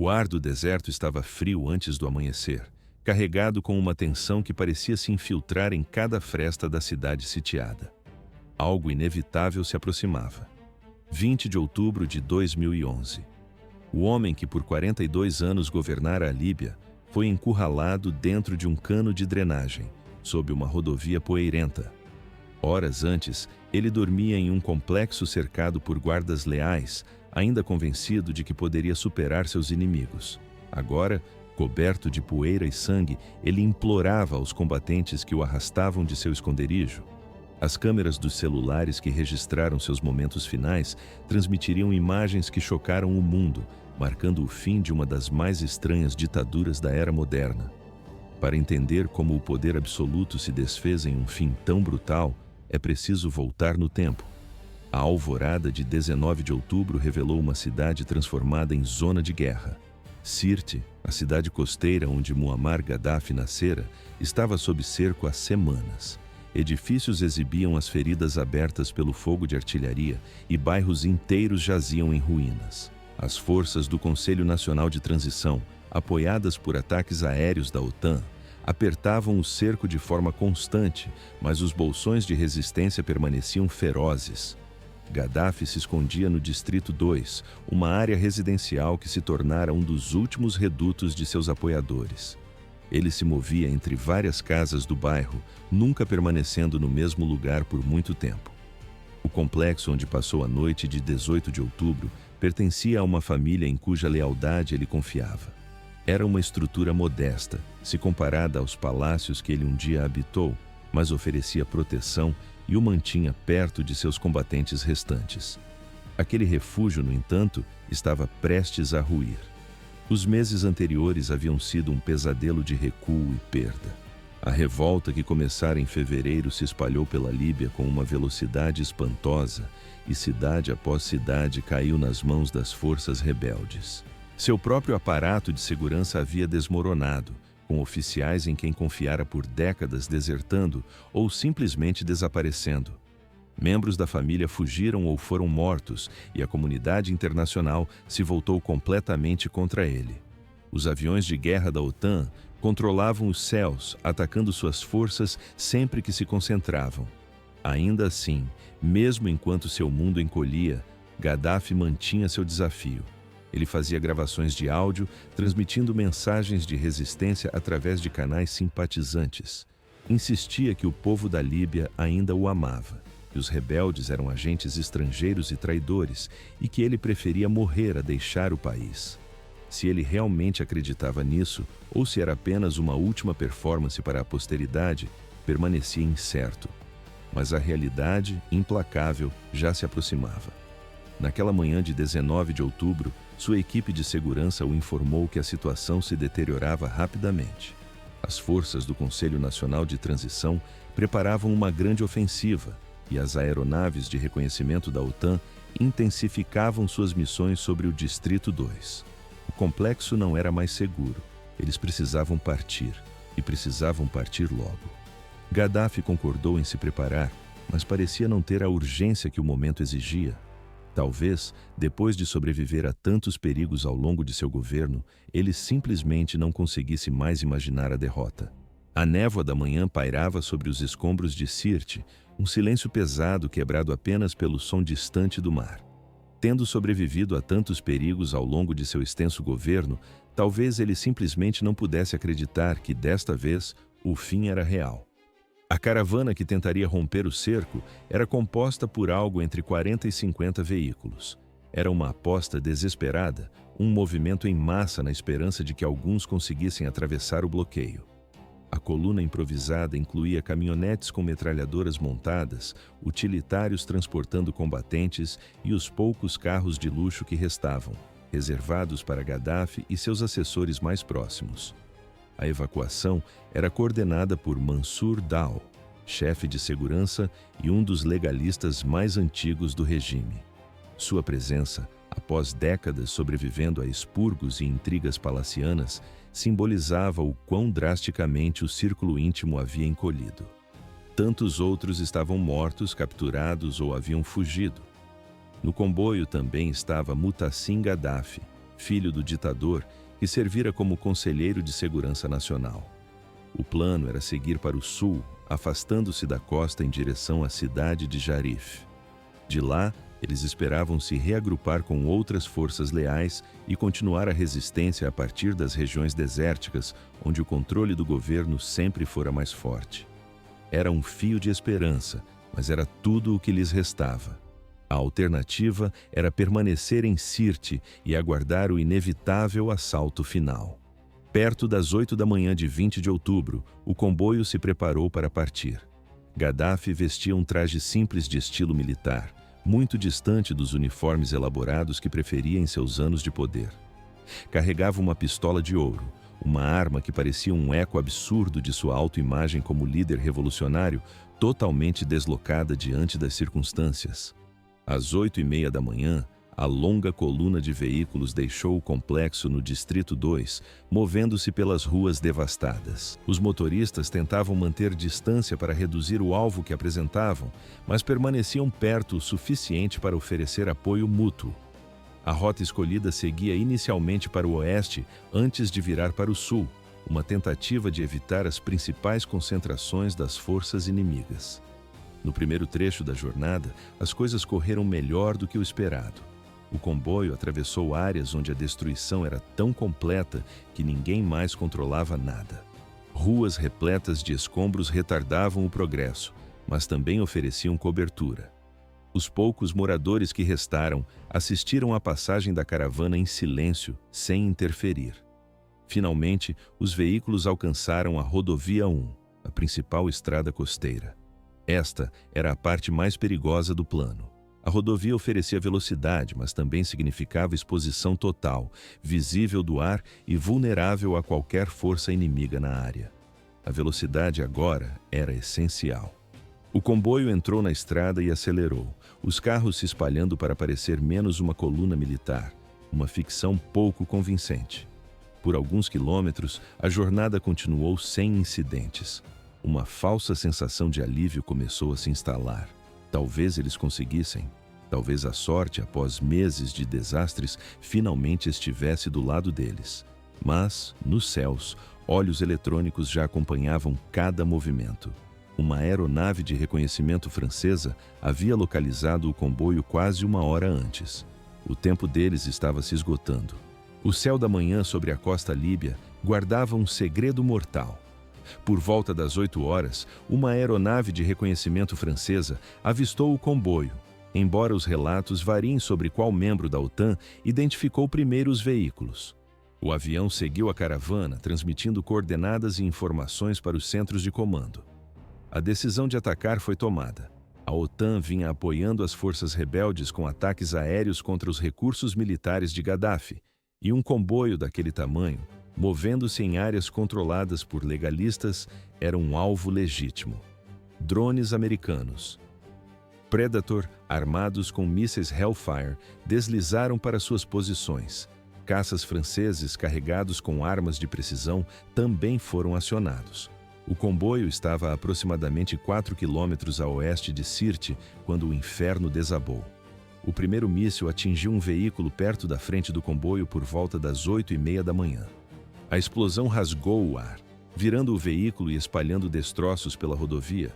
O ar do deserto estava frio antes do amanhecer, carregado com uma tensão que parecia se infiltrar em cada fresta da cidade sitiada. Algo inevitável se aproximava. 20 de outubro de 2011. O homem que por 42 anos governara a Líbia foi encurralado dentro de um cano de drenagem, sob uma rodovia poeirenta. Horas antes, ele dormia em um complexo cercado por guardas leais, ainda convencido de que poderia superar seus inimigos. Agora, coberto de poeira e sangue, ele implorava aos combatentes que o arrastavam de seu esconderijo. As câmeras dos celulares que registraram seus momentos finais transmitiriam imagens que chocaram o mundo, marcando o fim de uma das mais estranhas ditaduras da era moderna. Para entender como o poder absoluto se desfez em um fim tão brutal, é preciso voltar no tempo. A alvorada de 19 de outubro revelou uma cidade transformada em zona de guerra. Sirte, a cidade costeira onde Muammar Gaddafi nascera, estava sob cerco há semanas. Edifícios exibiam as feridas abertas pelo fogo de artilharia e bairros inteiros jaziam em ruínas. As forças do Conselho Nacional de Transição, apoiadas por ataques aéreos da OTAN, apertavam o cerco de forma constante, mas os bolsões de resistência permaneciam ferozes. Gaddafi se escondia no Distrito 2, uma área residencial que se tornara um dos últimos redutos de seus apoiadores. Ele se movia entre várias casas do bairro, nunca permanecendo no mesmo lugar por muito tempo. O complexo onde passou a noite de 18 de outubro pertencia a uma família em cuja lealdade ele confiava. Era uma estrutura modesta, se comparada aos palácios que ele um dia habitou, mas oferecia proteção e o mantinha perto de seus combatentes restantes. Aquele refúgio, no entanto, estava prestes a ruir. Os meses anteriores haviam sido um pesadelo de recuo e perda. A revolta que começara em fevereiro se espalhou pela Líbia com uma velocidade espantosa e cidade após cidade caiu nas mãos das forças rebeldes. Seu próprio aparato de segurança havia desmoronado, com oficiais em quem confiara por décadas desertando ou simplesmente desaparecendo. Membros da família fugiram ou foram mortos e a comunidade internacional se voltou completamente contra ele. Os aviões de guerra da OTAN controlavam os céus, atacando suas forças sempre que se concentravam. Ainda assim, mesmo enquanto seu mundo encolhia, Gaddafi mantinha seu desafio. Ele fazia gravações de áudio, transmitindo mensagens de resistência através de canais simpatizantes. Insistia que o povo da Líbia ainda o amava, que os rebeldes eram agentes estrangeiros e traidores e que ele preferia morrer a deixar o país. Se ele realmente acreditava nisso, ou se era apenas uma última performance para a posteridade, permanecia incerto. Mas a realidade, implacável, já se aproximava. Naquela manhã de 19 de outubro, sua equipe de segurança o informou que a situação se deteriorava rapidamente. As forças do Conselho Nacional de Transição preparavam uma grande ofensiva e as aeronaves de reconhecimento da OTAN intensificavam suas missões sobre o Distrito 2. O complexo não era mais seguro. Eles precisavam partir, e precisavam partir logo. Gaddafi concordou em se preparar, mas parecia não ter a urgência que o momento exigia. Talvez, depois de sobreviver a tantos perigos ao longo de seu governo, ele simplesmente não conseguisse mais imaginar a derrota. A névoa da manhã pairava sobre os escombros de Sirte, um silêncio pesado quebrado apenas pelo som distante do mar. Tendo sobrevivido a tantos perigos ao longo de seu extenso governo, talvez ele simplesmente não pudesse acreditar que, desta vez, o fim era real. A caravana que tentaria romper o cerco era composta por algo entre 40 e 50 veículos. Era uma aposta desesperada, um movimento em massa na esperança de que alguns conseguissem atravessar o bloqueio. A coluna improvisada incluía caminhonetes com metralhadoras montadas, utilitários transportando combatentes e os poucos carros de luxo que restavam, reservados para Gaddafi e seus assessores mais próximos. A evacuação era coordenada por Mansour Dao, chefe de segurança e um dos legalistas mais antigos do regime. Sua presença, após décadas sobrevivendo a expurgos e intrigas palacianas, simbolizava o quão drasticamente o círculo íntimo havia encolhido. Tantos outros estavam mortos, capturados ou haviam fugido. No comboio também estava Mutassim Gaddafi, filho do ditador, que servira como conselheiro de segurança nacional. O plano era seguir para o sul, afastando-se da costa em direção à cidade de Jarif. De lá, eles esperavam se reagrupar com outras forças leais e continuar a resistência a partir das regiões desérticas, onde o controle do governo sempre fora mais forte. Era um fio de esperança, mas era tudo o que lhes restava. A alternativa era permanecer em Sirte e aguardar o inevitável assalto final. Perto das 8 da manhã de 20 de outubro, o comboio se preparou para partir. Gaddafi vestia um traje simples de estilo militar, muito distante dos uniformes elaborados que preferia em seus anos de poder. Carregava uma pistola de ouro, uma arma que parecia um eco absurdo de sua autoimagem como líder revolucionário, totalmente deslocada diante das circunstâncias. Às 8h30 da manhã, a longa coluna de veículos deixou o complexo no Distrito 2, movendo-se pelas ruas devastadas. Os motoristas tentavam manter distância para reduzir o alvo que apresentavam, mas permaneciam perto o suficiente para oferecer apoio mútuo. A rota escolhida seguia inicialmente para o oeste antes de virar para o sul, uma tentativa de evitar as principais concentrações das forças inimigas. No primeiro trecho da jornada, as coisas correram melhor do que o esperado. O comboio atravessou áreas onde a destruição era tão completa que ninguém mais controlava nada. Ruas repletas de escombros retardavam o progresso, mas também ofereciam cobertura. Os poucos moradores que restaram assistiram à passagem da caravana em silêncio, sem interferir. Finalmente, os veículos alcançaram a Rodovia 1, a principal estrada costeira. Esta era a parte mais perigosa do plano. A rodovia oferecia velocidade, mas também significava exposição total, visível do ar e vulnerável a qualquer força inimiga na área. A velocidade agora era essencial. O comboio entrou na estrada e acelerou, os carros se espalhando para parecer menos uma coluna militar, uma ficção pouco convincente. Por alguns quilômetros, a jornada continuou sem incidentes. Uma falsa sensação de alívio começou a se instalar. Talvez eles conseguissem. Talvez a sorte, após meses de desastres, finalmente estivesse do lado deles. Mas, nos céus, olhos eletrônicos já acompanhavam cada movimento. Uma aeronave de reconhecimento francesa havia localizado o comboio quase uma hora antes. O tempo deles estava se esgotando. O céu da manhã sobre a costa líbia guardava um segredo mortal. Por volta das 8 horas, uma aeronave de reconhecimento francesa avistou o comboio. Embora os relatos variem sobre qual membro da OTAN identificou primeiro os veículos. O avião seguiu a caravana, transmitindo coordenadas e informações para os centros de comando. A decisão de atacar foi tomada. A OTAN vinha apoiando as forças rebeldes com ataques aéreos contra os recursos militares de Gaddafi, e um comboio daquele tamanho, movendo-se em áreas controladas por legalistas, era um alvo legítimo. Drones americanos. Predator, armados com mísseis Hellfire, deslizaram para suas posições. Caças franceses carregados com armas de precisão também foram acionados. O comboio estava a aproximadamente 4 quilômetros a oeste de Sirte quando o inferno desabou. O primeiro míssil atingiu um veículo perto da frente do comboio por volta das 8h30 da manhã. A explosão rasgou o ar, virando o veículo e espalhando destroços pela rodovia.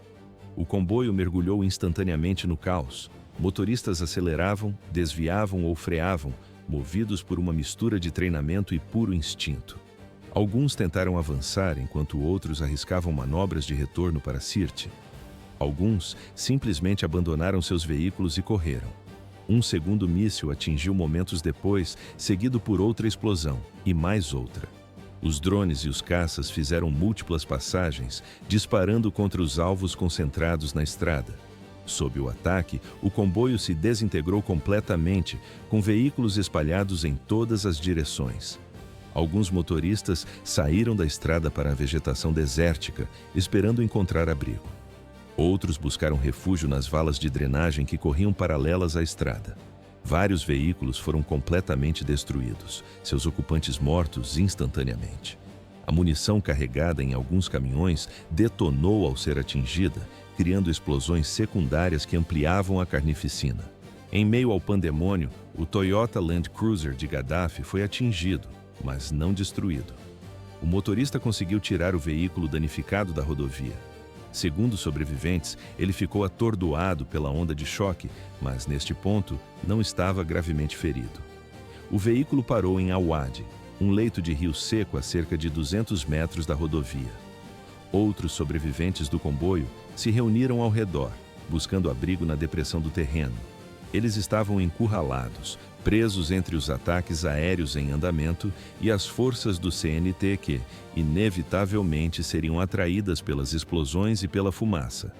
O comboio mergulhou instantaneamente no caos. Motoristas aceleravam, desviavam ou freavam, movidos por uma mistura de treinamento e puro instinto. Alguns tentaram avançar enquanto outros arriscavam manobras de retorno para Sirte. Alguns simplesmente abandonaram seus veículos e correram. Um segundo míssil atingiu momentos depois, seguido por outra explosão, e mais outra. Os drones e os caças fizeram múltiplas passagens, disparando contra os alvos concentrados na estrada. Sob o ataque, o comboio se desintegrou completamente, com veículos espalhados em todas as direções. Alguns motoristas saíram da estrada para a vegetação desértica, esperando encontrar abrigo. Outros buscaram refúgio nas valas de drenagem que corriam paralelas à estrada. Vários veículos foram completamente destruídos, seus ocupantes mortos instantaneamente. A munição carregada em alguns caminhões detonou ao ser atingida, criando explosões secundárias que ampliavam a carnificina. Em meio ao pandemônio, O Toyota Land Cruiser de Gaddafi foi atingido, mas não destruído. O motorista conseguiu tirar o veículo danificado da rodovia. Segundo sobreviventes, ele ficou atordoado pela onda de choque, mas neste ponto não estava gravemente ferido. O veículo parou em Awad, um leito de rio seco a cerca de 200 metros da rodovia. Outros sobreviventes do comboio se reuniram ao redor, buscando abrigo na depressão do terreno. Eles estavam encurralados, presos entre os ataques aéreos em andamento e as forças do CNT que, inevitavelmente, seriam atraídas pelas explosões e pela fumaça.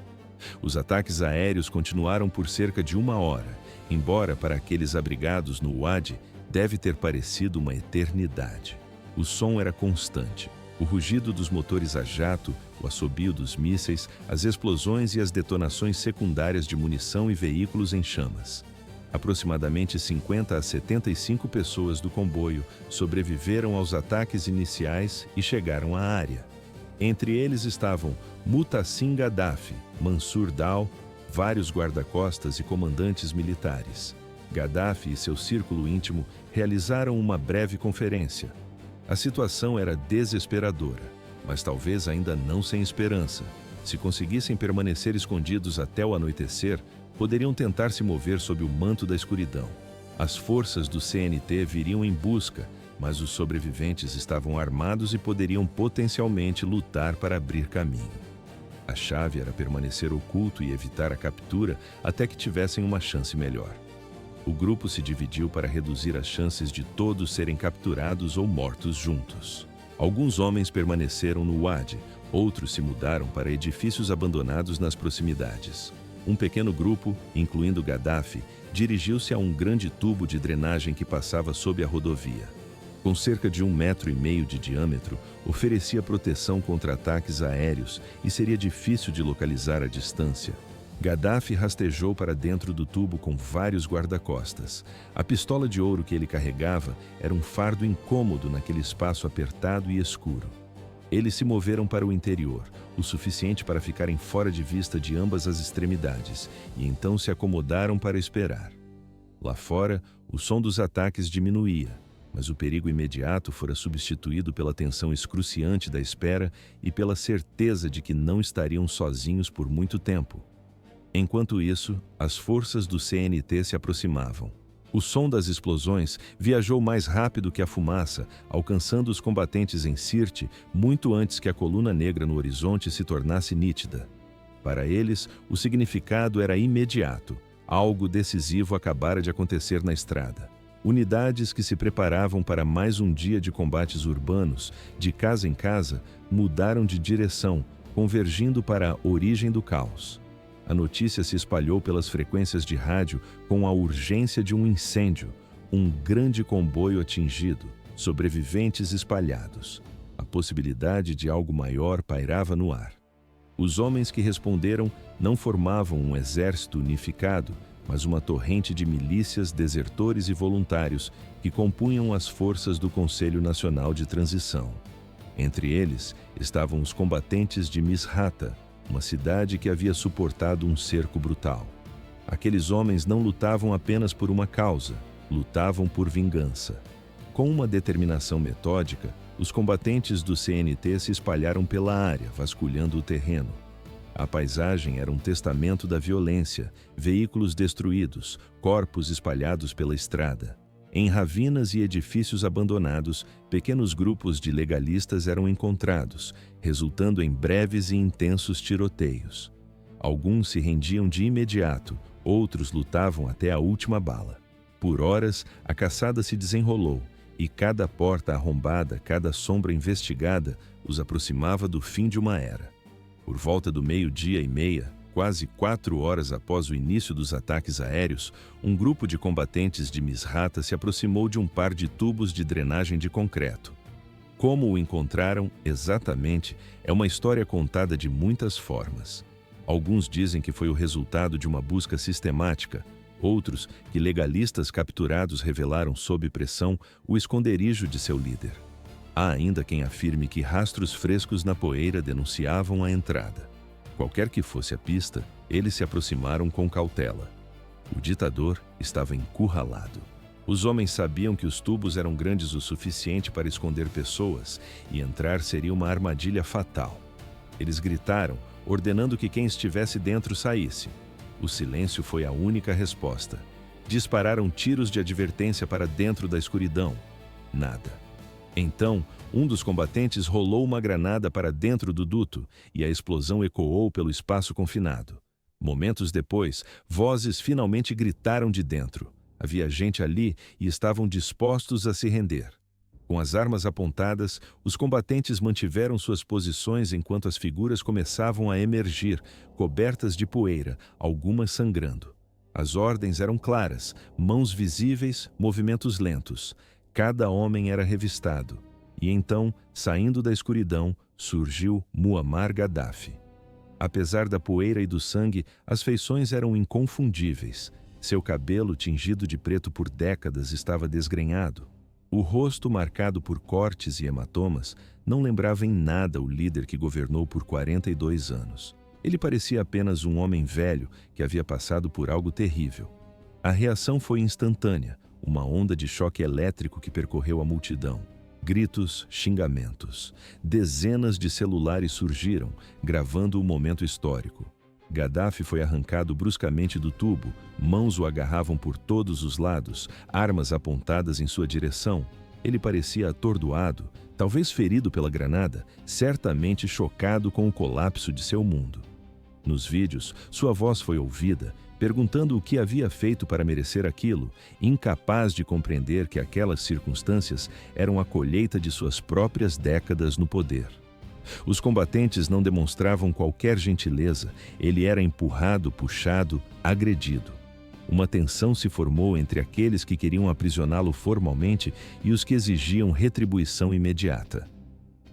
Os ataques aéreos continuaram por cerca de 1 hora, embora para aqueles abrigados no Wadi deve ter parecido uma eternidade. O som era constante. O rugido dos motores a jato, o assobio dos mísseis, as explosões e as detonações secundárias de munição e veículos em chamas. Aproximadamente 50 a 75 pessoas do comboio sobreviveram aos ataques iniciais e chegaram à área. Entre eles estavam Mutassim Gaddafi, Mansur Dal, vários guarda-costas e comandantes militares. Gaddafi e seu círculo íntimo realizaram uma breve conferência. A situação era desesperadora, mas talvez ainda não sem esperança. Se conseguissem permanecer escondidos até o anoitecer, poderiam tentar se mover sob o manto da escuridão. As forças do CNT viriam em busca, mas os sobreviventes estavam armados e poderiam potencialmente lutar para abrir caminho. A chave era permanecer oculto e evitar a captura até que tivessem uma chance melhor. O grupo se dividiu para reduzir as chances de todos serem capturados ou mortos juntos. Alguns homens permaneceram no Wadi, outros se mudaram para edifícios abandonados nas proximidades. Um pequeno grupo, incluindo Gaddafi, dirigiu-se a um grande tubo de drenagem que passava sob a rodovia. Com cerca de 1,5 metros de diâmetro, oferecia proteção contra ataques aéreos e seria difícil de localizar à distância. Gaddafi rastejou para dentro do tubo com vários guarda-costas. A pistola de ouro que ele carregava era um fardo incômodo naquele espaço apertado e escuro. Eles se moveram para o interior, o suficiente para ficarem fora de vista de ambas as extremidades, e então se acomodaram para esperar. Lá fora, o som dos ataques diminuía, mas o perigo imediato fora substituído pela tensão excruciante da espera e pela certeza de que não estariam sozinhos por muito tempo. Enquanto isso, as forças do CNT se aproximavam. O som das explosões viajou mais rápido que a fumaça, alcançando os combatentes em Sirte muito antes que a coluna negra no horizonte se tornasse nítida. Para eles, o significado era imediato. Algo decisivo acabara de acontecer na estrada. Unidades que se preparavam para mais um dia de combates urbanos, de casa em casa, mudaram de direção, convergindo para a origem do caos. A notícia se espalhou pelas frequências de rádio com a urgência de um incêndio, um grande comboio atingido, sobreviventes espalhados. A possibilidade de algo maior pairava no ar. Os homens que responderam não formavam um exército unificado, mas uma torrente de milícias, desertores e voluntários que compunham as forças do Conselho Nacional de Transição. Entre eles estavam os combatentes de Misrata, uma cidade que havia suportado um cerco brutal. Aqueles homens não lutavam apenas por uma causa, lutavam por vingança. Com uma determinação metódica, os combatentes do CNT se espalharam pela área, vasculhando o terreno. A paisagem era um testamento da violência, veículos destruídos, corpos espalhados pela estrada. Em ravinas e edifícios abandonados, pequenos grupos de legalistas eram encontrados, resultando em breves e intensos tiroteios. Alguns se rendiam de imediato, outros lutavam até a última bala. Por horas, a caçada se desenrolou, e cada porta arrombada, cada sombra investigada, os aproximava do fim de uma era. Por volta do 12:30, quase 4 horas após o início dos ataques aéreos, um grupo de combatentes de Misrata se aproximou de um par de tubos de drenagem de concreto. Como o encontraram exatamente é uma história contada de muitas formas. Alguns dizem que foi o resultado de uma busca sistemática, outros que legalistas capturados revelaram sob pressão o esconderijo de seu líder. Há ainda quem afirme que rastros frescos na poeira denunciavam a entrada. Qualquer que fosse a pista, eles se aproximaram com cautela. O ditador estava encurralado. Os homens sabiam que os tubos eram grandes o suficiente para esconder pessoas e entrar seria uma armadilha fatal. Eles gritaram, ordenando que quem estivesse dentro saísse. O silêncio foi a única resposta. Dispararam tiros de advertência para dentro da escuridão. Nada. Então, um dos combatentes rolou uma granada para dentro do duto e a explosão ecoou pelo espaço confinado. Momentos depois, vozes finalmente gritaram de dentro. Havia gente ali e estavam dispostos a se render. Com as armas apontadas, os combatentes mantiveram suas posições enquanto as figuras começavam a emergir, cobertas de poeira, algumas sangrando. As ordens eram claras, mãos visíveis, movimentos lentos. Cada homem era revistado. E então, saindo da escuridão, surgiu Muammar Gaddafi. Apesar da poeira e do sangue, as feições eram inconfundíveis. Seu cabelo, tingido de preto por décadas, estava desgrenhado. O rosto, marcado por cortes e hematomas, não lembrava em nada o líder que governou por 42 anos. Ele parecia apenas um homem velho que havia passado por algo terrível. A reação foi instantânea, uma onda de choque elétrico que percorreu a multidão. Gritos, xingamentos. Dezenas de celulares surgiram, gravando o momento histórico. Gaddafi foi arrancado bruscamente do tubo, mãos o agarravam por todos os lados, armas apontadas em sua direção. Ele parecia atordoado, talvez ferido pela granada, certamente chocado com o colapso de seu mundo. Nos vídeos, sua voz foi ouvida, perguntando o que havia feito para merecer aquilo, incapaz de compreender que aquelas circunstâncias eram a colheita de suas próprias décadas no poder. Os combatentes não demonstravam qualquer gentileza, ele era empurrado, puxado, agredido. Uma tensão se formou entre aqueles que queriam aprisioná-lo formalmente e os que exigiam retribuição imediata.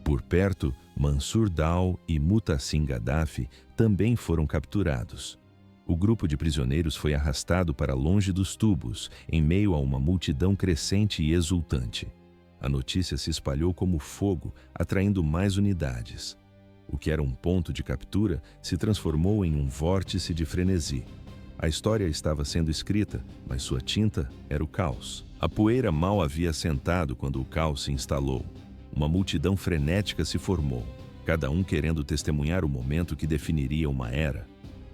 Por perto, Mansur Dal e Mutassim Gaddafi também foram capturados. O grupo de prisioneiros foi arrastado para longe dos tubos, em meio a uma multidão crescente e exultante. A notícia se espalhou como fogo, atraindo mais unidades. O que era um ponto de captura se transformou em um vórtice de frenesi. A história estava sendo escrita, mas sua tinta era o caos. A poeira mal havia assentado quando o caos se instalou. Uma multidão frenética se formou, cada um querendo testemunhar o momento que definiria uma era.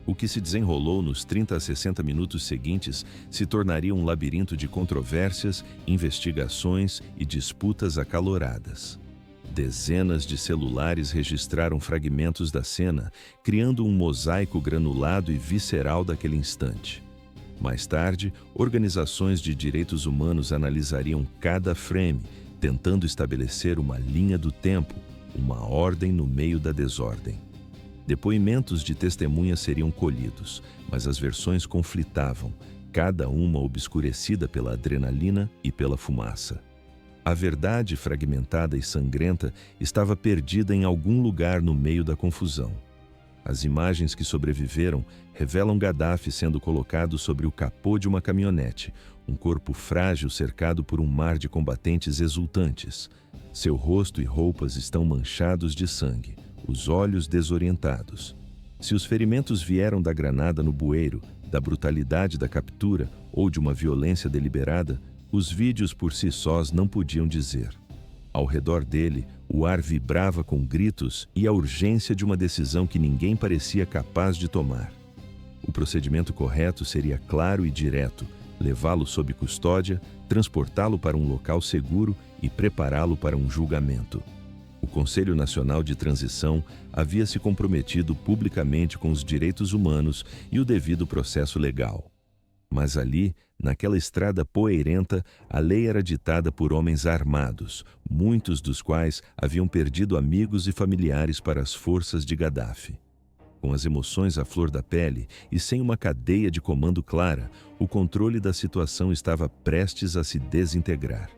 O que se desenrolou nos 30 a 60 minutos seguintes se tornaria um labirinto de controvérsias, investigações e disputas acaloradas. Dezenas de celulares registraram fragmentos da cena, criando um mosaico granulado e visceral daquele instante. Mais tarde, organizações de direitos humanos analisariam cada frame, tentando estabelecer uma linha do tempo, uma ordem no meio da desordem. Depoimentos de testemunhas seriam colhidos, mas as versões conflitavam, cada uma obscurecida pela adrenalina e pela fumaça. A verdade fragmentada e sangrenta estava perdida em algum lugar no meio da confusão. As imagens que sobreviveram revelam Gaddafi sendo colocado sobre o capô de uma caminhonete, um corpo frágil cercado por um mar de combatentes exultantes. Seu rosto e roupas estão manchados de sangue, os olhos desorientados. Se os ferimentos vieram da granada no bueiro, da brutalidade da captura ou de uma violência deliberada, os vídeos por si sós não podiam dizer. Ao redor dele, o ar vibrava com gritos e a urgência de uma decisão que ninguém parecia capaz de tomar. O procedimento correto seria claro e direto: levá-lo sob custódia, transportá-lo para um local seguro e prepará-lo para um julgamento. O Conselho Nacional de Transição havia se comprometido publicamente com os direitos humanos e o devido processo legal. Mas ali, naquela estrada poeirenta, a lei era ditada por homens armados, muitos dos quais haviam perdido amigos e familiares para as forças de Gaddafi. Com as emoções à flor da pele e sem uma cadeia de comando clara, o controle da situação estava prestes a se desintegrar.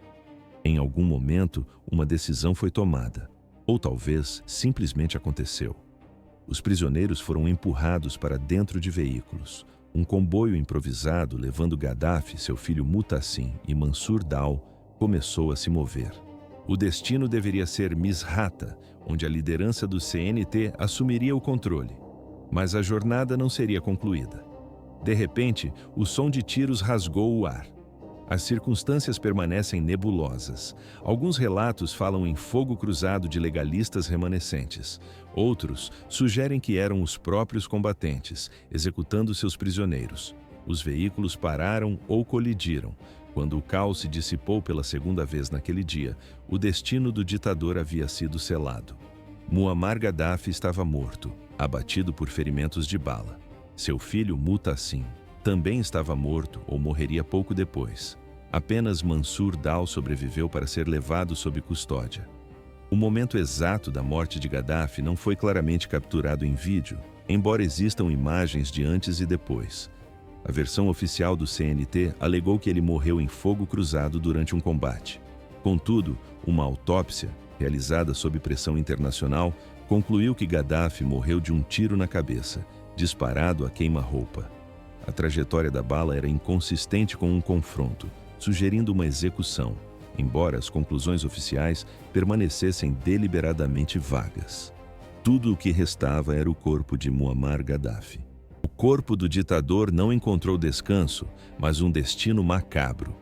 Em algum momento, uma decisão foi tomada. Ou talvez simplesmente aconteceu. Os prisioneiros foram empurrados para dentro de veículos. Um comboio improvisado levando Gaddafi, seu filho Mutassim e Mansur Dal começou a se mover. O destino deveria ser Misrata, onde a liderança do CNT assumiria o controle. Mas a jornada não seria concluída. De repente, o som de tiros rasgou o ar. As circunstâncias permanecem nebulosas. Alguns relatos falam em fogo cruzado de legalistas remanescentes. Outros sugerem que eram os próprios combatentes, executando seus prisioneiros. Os veículos pararam ou colidiram. Quando o caos se dissipou pela segunda vez naquele dia, o destino do ditador havia sido selado. Muammar Gaddafi estava morto, abatido por ferimentos de bala. Seu filho Mutassim também estava morto ou morreria pouco depois. Apenas Mansur Dal sobreviveu para ser levado sob custódia. O momento exato da morte de Gaddafi não foi claramente capturado em vídeo, embora existam imagens de antes e depois. A versão oficial do CNT alegou que ele morreu em fogo cruzado durante um combate. Contudo, uma autópsia, realizada sob pressão internacional, concluiu que Gaddafi morreu de um tiro na cabeça, disparado a queima-roupa. A trajetória da bala era inconsistente com um confronto, sugerindo uma execução, embora as conclusões oficiais permanecessem deliberadamente vagas. Tudo o que restava era o corpo de Muammar Gaddafi. O corpo do ditador não encontrou descanso, mas um destino macabro.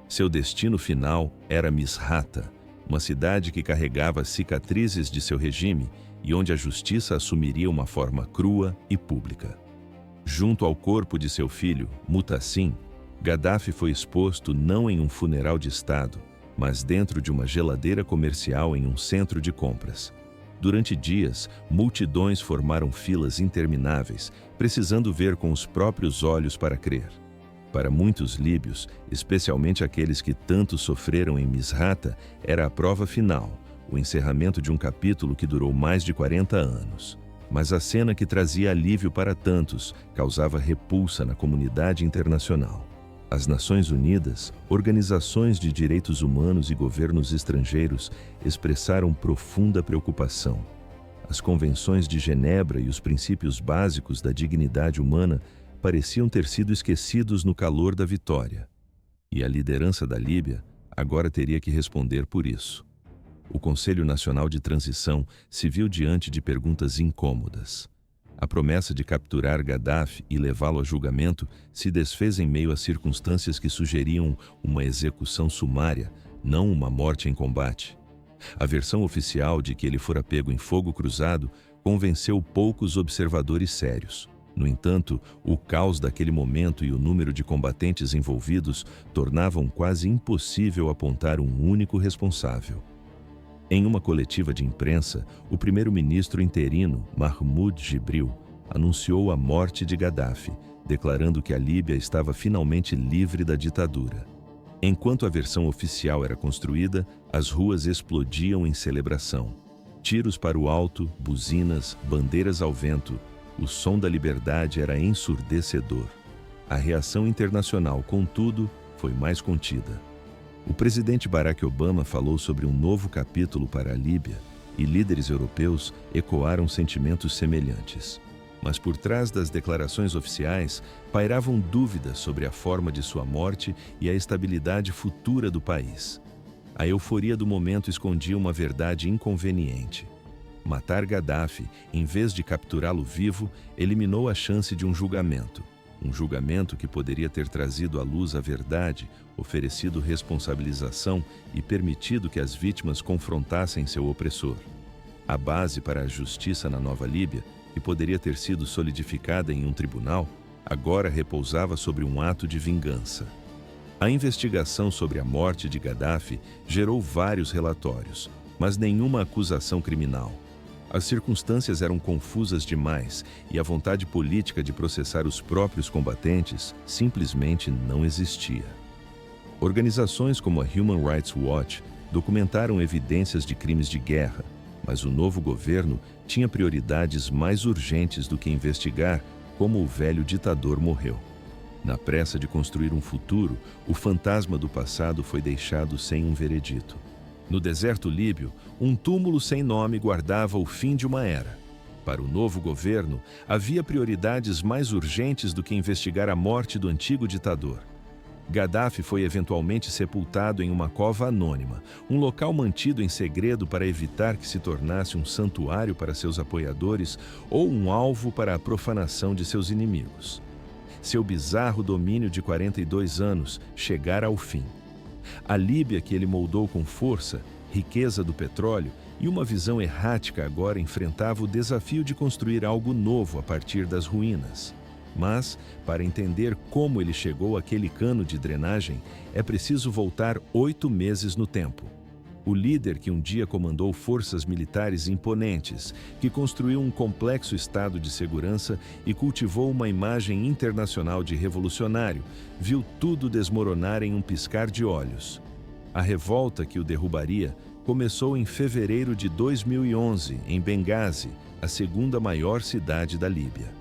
Seu destino final era Misrata, uma cidade que carregava as cicatrizes de seu regime e onde a justiça assumiria uma forma crua e pública. Junto ao corpo de seu filho, Mutassim, Gaddafi foi exposto não em um funeral de Estado, mas dentro de uma geladeira comercial em um centro de compras. Durante dias, multidões formaram filas intermináveis, precisando ver com os próprios olhos para crer. Para muitos líbios, especialmente aqueles que tanto sofreram em Misrata, era a prova final, o encerramento de um capítulo que durou mais de 40 anos. Mas a cena que trazia alívio para tantos causava repulsa na comunidade internacional. As Nações Unidas, organizações de direitos humanos e governos estrangeiros expressaram profunda preocupação. As convenções de Genebra e os princípios básicos da dignidade humana pareciam ter sido esquecidos no calor da vitória. E a liderança da Líbia agora teria que responder por isso. O Conselho Nacional de Transição se viu diante de perguntas incômodas. A promessa de capturar Gaddafi e levá-lo a julgamento se desfez em meio a circunstâncias que sugeriam uma execução sumária, não uma morte em combate. A versão oficial de que ele fora pego em fogo cruzado convenceu poucos observadores sérios. No entanto, o caos daquele momento e o número de combatentes envolvidos tornavam quase impossível apontar um único responsável. Em uma coletiva de imprensa, o primeiro-ministro interino, Mahmoud Jibril, anunciou a morte de Gaddafi, declarando que a Líbia estava finalmente livre da ditadura. Enquanto a versão oficial era construída, as ruas explodiam em celebração. Tiros para o alto, buzinas, bandeiras ao vento, o som da liberdade era ensurdecedor. A reação internacional, contudo, foi mais contida. O presidente Barack Obama falou sobre um novo capítulo para a Líbia e líderes europeus ecoaram sentimentos semelhantes. Mas por trás das declarações oficiais pairavam dúvidas sobre a forma de sua morte e a estabilidade futura do país. A euforia do momento escondia uma verdade inconveniente. Matar Gaddafi, em vez de capturá-lo vivo, eliminou a chance de um julgamento. Um julgamento que poderia ter trazido à luz a verdade, oferecido responsabilização e permitido que as vítimas confrontassem seu opressor. A base para a justiça na Nova Líbia, que poderia ter sido solidificada em um tribunal, agora repousava sobre um ato de vingança. A investigação sobre a morte de Gaddafi gerou vários relatórios, mas nenhuma acusação criminal. As circunstâncias eram confusas demais e a vontade política de processar os próprios combatentes simplesmente não existia. Organizações como a Human Rights Watch documentaram evidências de crimes de guerra, mas o novo governo tinha prioridades mais urgentes do que investigar como o velho ditador morreu. Na pressa de construir um futuro, o fantasma do passado foi deixado sem um veredito. No deserto líbio, um túmulo sem nome guardava o fim de uma era. Para o novo governo, havia prioridades mais urgentes do que investigar a morte do antigo ditador. Gaddafi foi eventualmente sepultado em uma cova anônima, um local mantido em segredo para evitar que se tornasse um santuário para seus apoiadores ou um alvo para a profanação de seus inimigos. Seu bizarro domínio de 42 anos chegara ao fim. A Líbia que ele moldou com força, riqueza do petróleo e uma visão errática agora enfrentava o desafio de construir algo novo a partir das ruínas. Mas, para entender como ele chegou àquele cano de drenagem, é preciso voltar 8 meses no tempo. O líder que um dia comandou forças militares imponentes, que construiu um complexo estado de segurança e cultivou uma imagem internacional de revolucionário, viu tudo desmoronar em um piscar de olhos. A revolta que o derrubaria começou em fevereiro de 2011, em Benghazi, a segunda maior cidade da Líbia.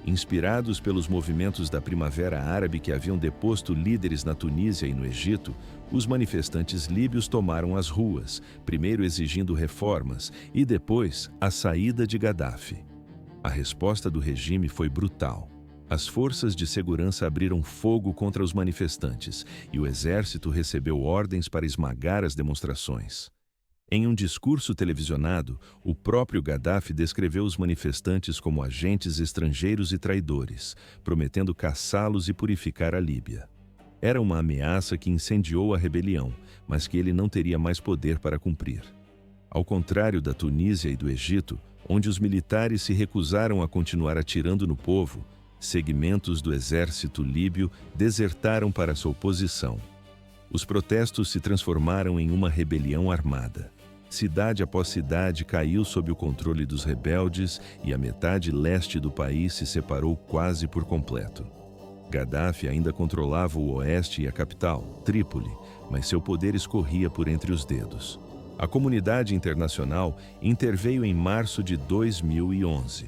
Inspirados pelos movimentos da Primavera Árabe que haviam deposto líderes na Tunísia e no Egito, os manifestantes líbios tomaram as ruas, primeiro exigindo reformas e depois a saída de Gaddafi. A resposta do regime foi brutal. As forças de segurança abriram fogo contra os manifestantes e o exército recebeu ordens para esmagar as demonstrações. Em um discurso televisionado, o próprio Gaddafi descreveu os manifestantes como agentes estrangeiros e traidores, prometendo caçá-los e purificar a Líbia. Era uma ameaça que incendiou a rebelião, mas que ele não teria mais poder para cumprir. Ao contrário da Tunísia e do Egito, onde os militares se recusaram a continuar atirando no povo, segmentos do exército líbio desertaram para sua oposição. Os protestos se transformaram em uma rebelião armada. Cidade após cidade caiu sob o controle dos rebeldes e a metade leste do país se separou quase por completo. Gaddafi ainda controlava o oeste e a capital, Trípoli, mas seu poder escorria por entre os dedos. A comunidade internacional interveio em março de 2011.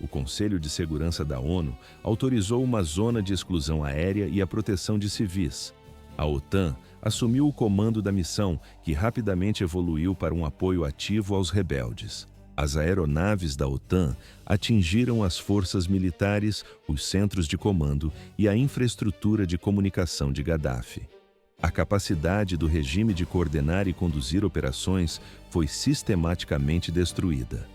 O Conselho de Segurança da ONU autorizou uma zona de exclusão aérea e a proteção de civis. A OTAN assumiu o comando da missão, que rapidamente evoluiu para um apoio ativo aos rebeldes. As aeronaves da OTAN atingiram as forças militares, os centros de comando e a infraestrutura de comunicação de Gaddafi. A capacidade do regime de coordenar e conduzir operações foi sistematicamente destruída.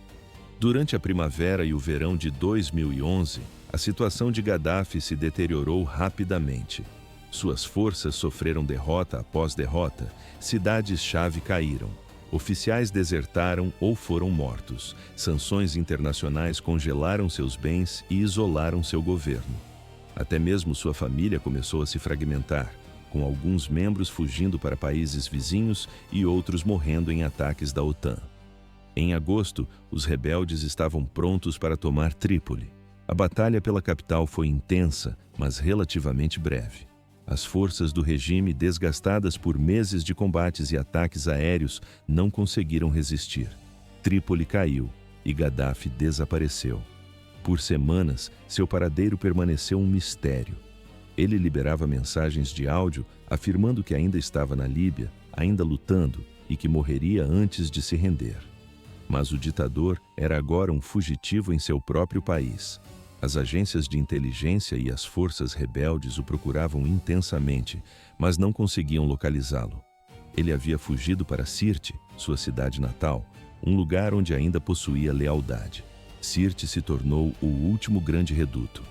Durante a primavera e o verão de 2011, a situação de Gaddafi se deteriorou rapidamente. Suas forças sofreram derrota após derrota, cidades-chave caíram, oficiais desertaram ou foram mortos, sanções internacionais congelaram seus bens e isolaram seu governo. Até mesmo sua família começou a se fragmentar, com alguns membros fugindo para países vizinhos e outros morrendo em ataques da OTAN. Em agosto, os rebeldes estavam prontos para tomar Trípoli. A batalha pela capital foi intensa, mas relativamente breve. As forças do regime, desgastadas por meses de combates e ataques aéreos, não conseguiram resistir. Trípoli caiu e Gaddafi desapareceu. Por semanas, seu paradeiro permaneceu um mistério. Ele liberava mensagens de áudio afirmando que ainda estava na Líbia, ainda lutando e que morreria antes de se render. Mas o ditador era agora um fugitivo em seu próprio país. As agências de inteligência e as forças rebeldes o procuravam intensamente, mas não conseguiam localizá-lo. Ele havia fugido para Sirte, sua cidade natal, um lugar onde ainda possuía lealdade. Sirte se tornou o último grande reduto.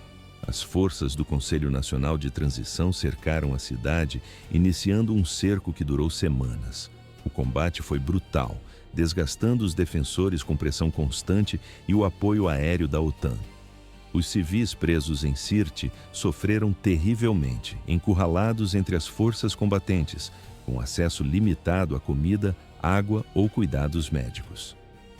As forças do Conselho Nacional de Transição cercaram a cidade, iniciando um cerco que durou semanas. O combate foi brutal, desgastando os defensores com pressão constante e o apoio aéreo da OTAN. Os civis presos em Sirte sofreram terrivelmente, encurralados entre as forças combatentes, com acesso limitado a comida, água ou cuidados médicos.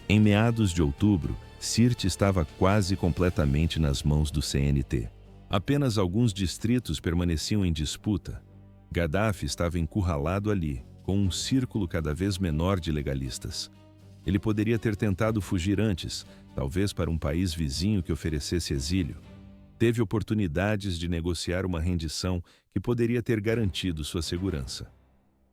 Em meados de outubro, Sirte estava quase completamente nas mãos do CNT. Apenas alguns distritos permaneciam em disputa. Gaddafi estava encurralado ali, com um círculo cada vez menor de legalistas. Ele poderia ter tentado fugir antes, talvez para um país vizinho que oferecesse exílio. Teve oportunidades de negociar uma rendição que poderia ter garantido sua segurança.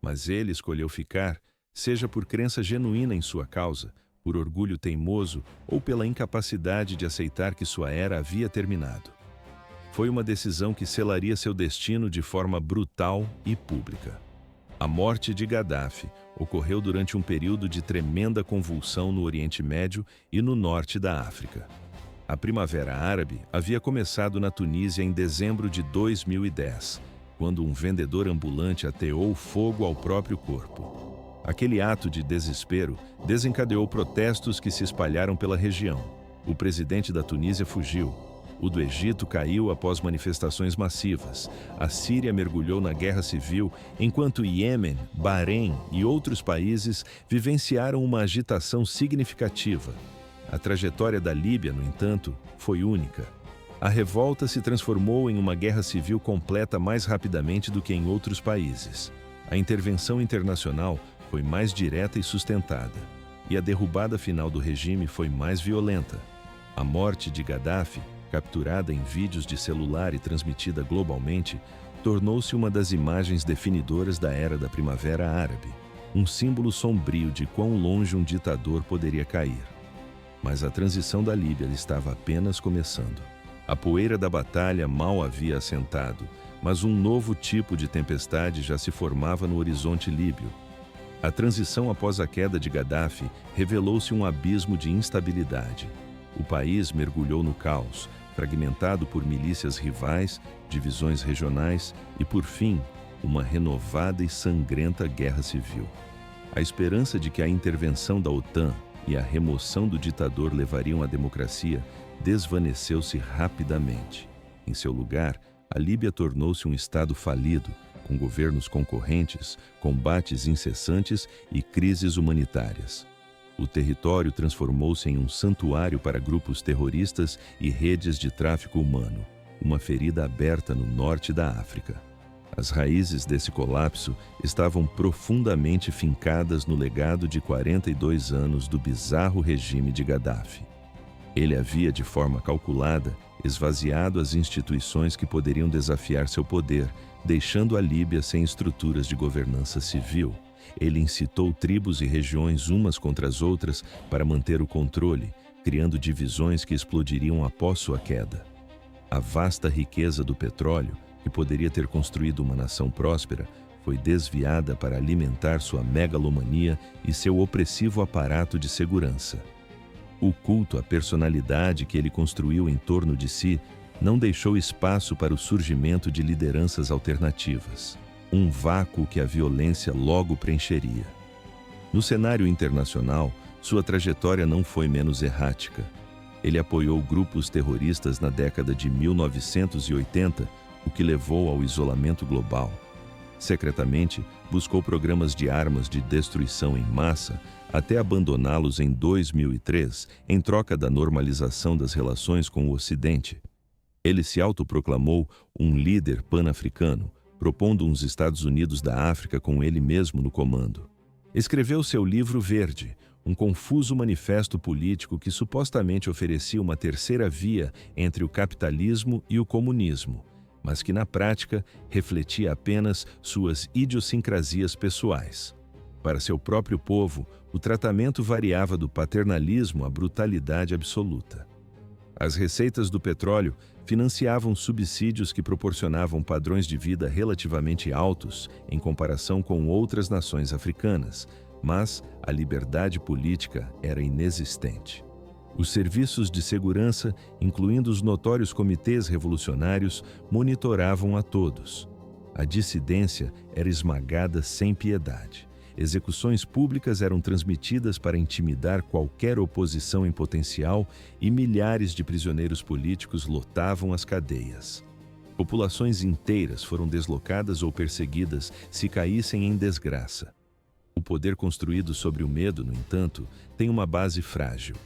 Mas ele escolheu ficar, seja por crença genuína em sua causa, por orgulho teimoso ou pela incapacidade de aceitar que sua era havia terminado. Foi uma decisão que selaria seu destino de forma brutal e pública. A morte de Gaddafi ocorreu durante um período de tremenda convulsão no Oriente Médio e no norte da África. A Primavera Árabe havia começado na Tunísia em dezembro de 2010, quando um vendedor ambulante ateou fogo ao próprio corpo. Aquele ato de desespero desencadeou protestos que se espalharam pela região. O presidente da Tunísia fugiu. O do Egito caiu após manifestações massivas. A Síria mergulhou na guerra civil, enquanto Iêmen, Bahrein e outros países vivenciaram uma agitação significativa. A trajetória da Líbia, no entanto, foi única. A revolta se transformou em uma guerra civil completa mais rapidamente do que em outros países. A intervenção internacional foi mais direta e sustentada, e a derrubada final do regime foi mais violenta. A morte de Gaddafi, capturada em vídeos de celular e transmitida globalmente, tornou-se uma das imagens definidoras da era da Primavera Árabe, um símbolo sombrio de quão longe um ditador poderia cair. Mas a transição da Líbia estava apenas começando. A poeira da batalha mal havia assentado, mas um novo tipo de tempestade já se formava no horizonte líbio. A transição após a queda de Gaddafi revelou-se um abismo de instabilidade. O país mergulhou no caos, fragmentado por milícias rivais, divisões regionais e, por fim, uma renovada e sangrenta guerra civil. A esperança de que a intervenção da OTAN e a remoção do ditador levariam à democracia desvaneceu-se rapidamente. Em seu lugar, a Líbia tornou-se um estado falido, com governos concorrentes, combates incessantes e crises humanitárias. O território transformou-se em um santuário para grupos terroristas e redes de tráfico humano, uma ferida aberta no norte da África. As raízes desse colapso estavam profundamente fincadas no legado de 42 anos do bizarro regime de Gaddafi. Ele havia, de forma calculada, esvaziado as instituições que poderiam desafiar seu poder, deixando a Líbia sem estruturas de governança civil. Ele incitou tribos e regiões umas contra as outras para manter o controle, criando divisões que explodiriam após sua queda. A vasta riqueza do petróleo, que poderia ter construído uma nação próspera, foi desviada para alimentar sua megalomania e seu opressivo aparato de segurança. O culto à personalidade que ele construiu em torno de si não deixou espaço para o surgimento de lideranças alternativas, um vácuo que a violência logo preencheria. No cenário internacional, sua trajetória não foi menos errática. Ele apoiou grupos terroristas na década de 1980, o que levou ao isolamento global. Secretamente, buscou programas de armas de destruição em massa, até abandoná-los em 2003, em troca da normalização das relações com o Ocidente. Ele se autoproclamou um líder pan-africano, propondo uns Estados Unidos da África com ele mesmo no comando. Escreveu seu livro Verde, um confuso manifesto político que supostamente oferecia uma terceira via entre o capitalismo e o comunismo, mas que na prática refletia apenas suas idiosincrasias pessoais. Para seu próprio povo, o tratamento variava do paternalismo à brutalidade absoluta. As receitas do petróleo financiavam subsídios que proporcionavam padrões de vida relativamente altos em comparação com outras nações africanas, mas a liberdade política era inexistente. Os serviços de segurança, incluindo os notórios comitês revolucionários, monitoravam a todos. A dissidência era esmagada sem piedade. Execuções públicas eram transmitidas para intimidar qualquer oposição em potencial e milhares de prisioneiros políticos lotavam as cadeias. Populações inteiras foram deslocadas ou perseguidas se caíssem em desgraça. O poder construído sobre o medo, no entanto, tem uma base frágil.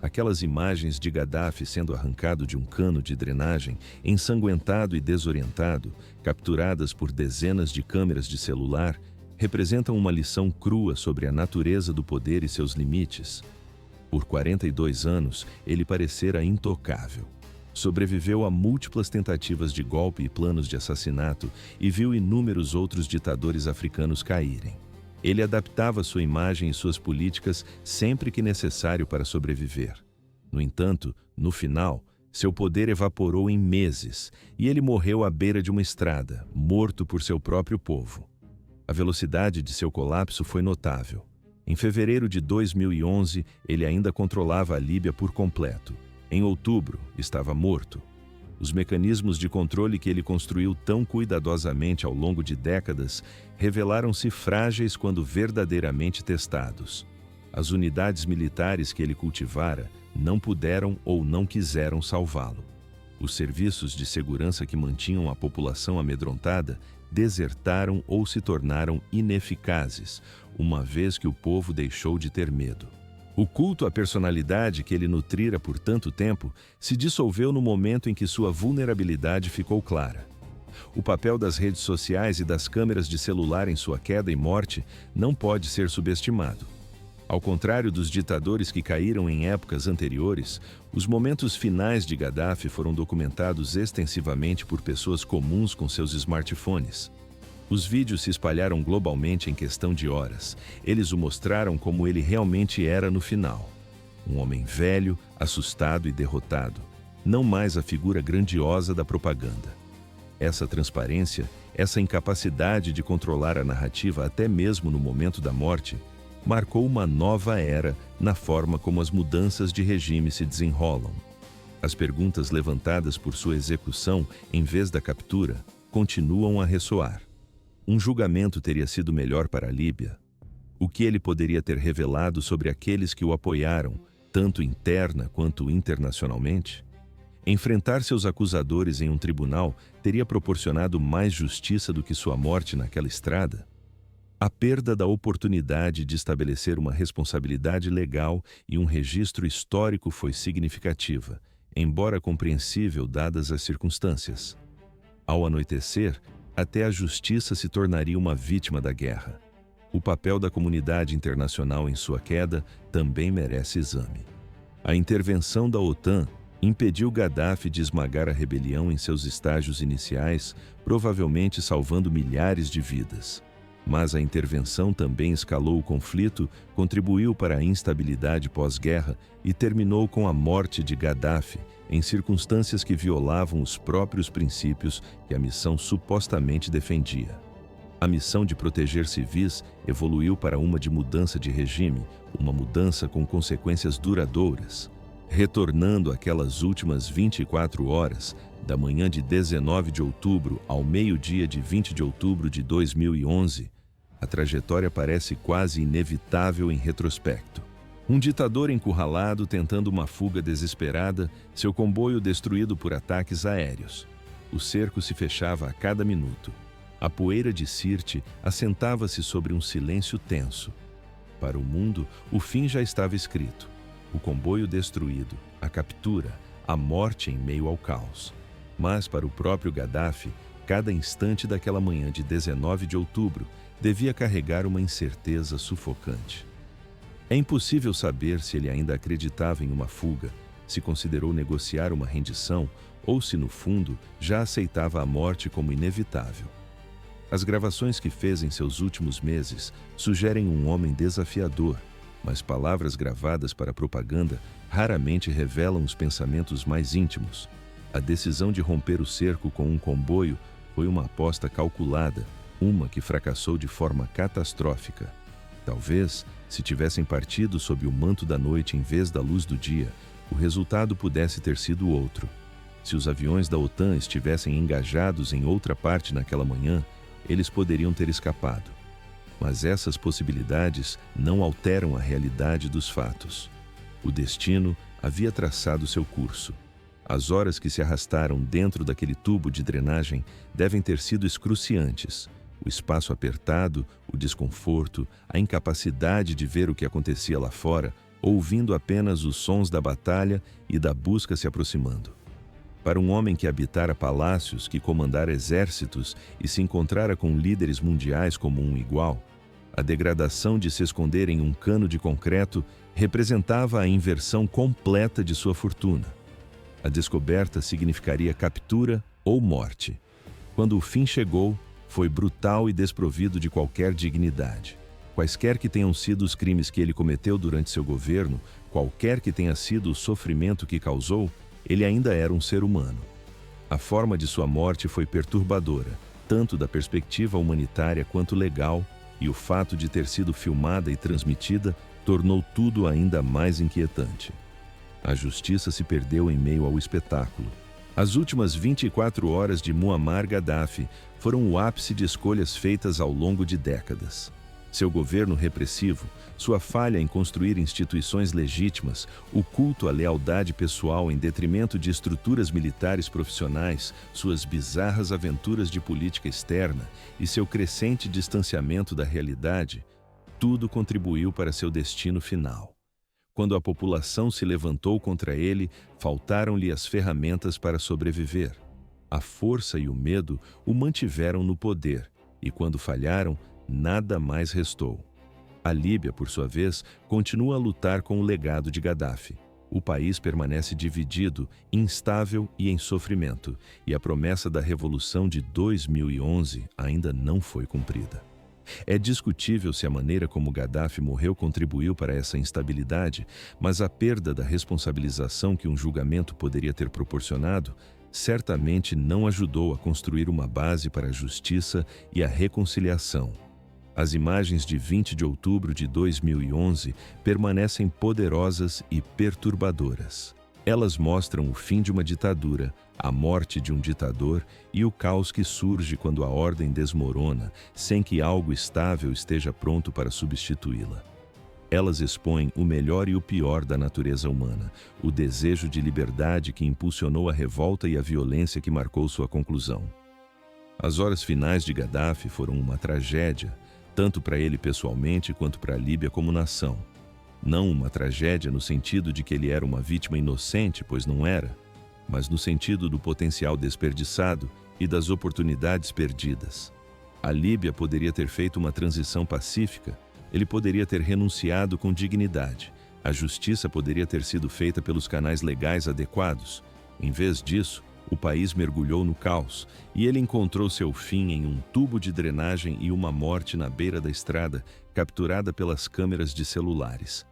Aquelas imagens de Gaddafi sendo arrancado de um cano de drenagem, ensanguentado e desorientado, capturadas por dezenas de câmeras de celular, representam uma lição crua sobre a natureza do poder e seus limites. Por 42 anos, ele parecera intocável. Sobreviveu a múltiplas tentativas de golpe e planos de assassinato e viu inúmeros outros ditadores africanos caírem. Ele adaptava sua imagem e suas políticas sempre que necessário para sobreviver. No entanto, no final, seu poder evaporou em meses e ele morreu à beira de uma estrada, morto por seu próprio povo. A velocidade de seu colapso foi notável. Em fevereiro de 2011, ele ainda controlava a Líbia por completo. Em outubro, estava morto. Os mecanismos de controle que ele construiu tão cuidadosamente ao longo de décadas revelaram-se frágeis quando verdadeiramente testados. As unidades militares que ele cultivara não puderam ou não quiseram salvá-lo. Os serviços de segurança que mantinham a população amedrontada desertaram ou se tornaram ineficazes, uma vez que o povo deixou de ter medo. O culto à personalidade que ele nutrira por tanto tempo se dissolveu no momento em que sua vulnerabilidade ficou clara. O papel das redes sociais e das câmeras de celular em sua queda e morte não pode ser subestimado. Ao contrário dos ditadores que caíram em épocas anteriores, os momentos finais de Gaddafi foram documentados extensivamente por pessoas comuns com seus smartphones. Os vídeos se espalharam globalmente em questão de horas. Eles o mostraram como ele realmente era no final. Um homem velho, assustado e derrotado. Não mais a figura grandiosa da propaganda. Essa transparência, essa incapacidade de controlar a narrativa até mesmo no momento da morte, marcou uma nova era na forma como as mudanças de regime se desenrolam. As perguntas levantadas por sua execução, em vez da captura, continuam a ressoar. Um julgamento teria sido melhor para a Líbia? O que ele poderia ter revelado sobre aqueles que o apoiaram, tanto interna quanto internacionalmente? Enfrentar seus acusadores em um tribunal teria proporcionado mais justiça do que sua morte naquela estrada? A perda da oportunidade de estabelecer uma responsabilidade legal e um registro histórico foi significativa, embora compreensível dadas as circunstâncias. Ao anoitecer, até a justiça se tornaria uma vítima da guerra. O papel da comunidade internacional em sua queda também merece exame. A intervenção da OTAN impediu Gaddafi de esmagar a rebelião em seus estágios iniciais, provavelmente salvando milhares de vidas. Mas a intervenção também escalou o conflito, contribuiu para a instabilidade pós-guerra e terminou com a morte de Gaddafi, em circunstâncias que violavam os próprios princípios que a missão supostamente defendia. A missão de proteger civis evoluiu para uma de mudança de regime, uma mudança com consequências duradouras. Retornando àquelas últimas 24 horas, da manhã de 19 de outubro ao meio-dia de 20 de outubro de 2011, a trajetória parece quase inevitável em retrospecto. Um ditador encurralado tentando uma fuga desesperada, seu comboio destruído por ataques aéreos. O cerco se fechava a cada minuto. A poeira de Sirte assentava-se sobre um silêncio tenso. Para o mundo, o fim já estava escrito. O comboio destruído, a captura, a morte em meio ao caos. Mas para o próprio Gaddafi, cada instante daquela manhã de 19 de outubro devia carregar uma incerteza sufocante. É impossível saber se ele ainda acreditava em uma fuga, se considerou negociar uma rendição ou se, no fundo, já aceitava a morte como inevitável. As gravações que fez em seus últimos meses sugerem um homem desafiador, mas palavras gravadas para propaganda raramente revelam os pensamentos mais íntimos. A decisão de romper o cerco com um comboio foi uma aposta calculada, uma que fracassou de forma catastrófica. Talvez, se tivessem partido sob o manto da noite em vez da luz do dia, o resultado pudesse ter sido outro. Se os aviões da OTAN estivessem engajados em outra parte naquela manhã, eles poderiam ter escapado. Mas essas possibilidades não alteram a realidade dos fatos. O destino havia traçado seu curso. As horas que se arrastaram dentro daquele tubo de drenagem devem ter sido excruciantes. O espaço apertado, o desconforto, a incapacidade de ver o que acontecia lá fora, ouvindo apenas os sons da batalha e da busca se aproximando. Para um homem que habitara palácios, que comandara exércitos e se encontrara com líderes mundiais como um igual, a degradação de se esconder em um cano de concreto representava a inversão completa de sua fortuna. A descoberta significaria captura ou morte. Quando o fim chegou, foi brutal e desprovido de qualquer dignidade. Quaisquer que tenham sido os crimes que ele cometeu durante seu governo, qualquer que tenha sido o sofrimento que causou, ele ainda era um ser humano. A forma de sua morte foi perturbadora, tanto da perspectiva humanitária quanto legal, e o fato de ter sido filmada e transmitida tornou tudo ainda mais inquietante. A justiça se perdeu em meio ao espetáculo. As últimas 24 horas de Muammar Gaddafi foram o ápice de escolhas feitas ao longo de décadas. Seu governo repressivo, sua falha em construir instituições legítimas, o culto à lealdade pessoal em detrimento de estruturas militares profissionais, suas bizarras aventuras de política externa e seu crescente distanciamento da realidade, tudo contribuiu para seu destino final. Quando a população se levantou contra ele, faltaram-lhe as ferramentas para sobreviver. A força e o medo o mantiveram no poder, e quando falharam, nada mais restou. A Líbia, por sua vez, continua a lutar com o legado de Gaddafi. O país permanece dividido, instável e em sofrimento, e a promessa da Revolução de 2011 ainda não foi cumprida. É discutível se a maneira como Gaddafi morreu contribuiu para essa instabilidade, mas a perda da responsabilização que um julgamento poderia ter proporcionado certamente não ajudou a construir uma base para a justiça e a reconciliação. As imagens de 20 de outubro de 2011 permanecem poderosas e perturbadoras. Elas mostram o fim de uma ditadura, a morte de um ditador e o caos que surge quando a ordem desmorona, sem que algo estável esteja pronto para substituí-la. Elas expõem o melhor e o pior da natureza humana, o desejo de liberdade que impulsionou a revolta e a violência que marcou sua conclusão. As horas finais de Gaddafi foram uma tragédia, tanto para ele pessoalmente quanto para a Líbia como nação. Não uma tragédia no sentido de que ele era uma vítima inocente, pois não era, mas no sentido do potencial desperdiçado e das oportunidades perdidas. A Líbia poderia ter feito uma transição pacífica, ele poderia ter renunciado com dignidade, a justiça poderia ter sido feita pelos canais legais adequados. Em vez disso, o país mergulhou no caos e ele encontrou seu fim em um tubo de drenagem e uma morte na beira da estrada, capturada pelas câmeras de celulares.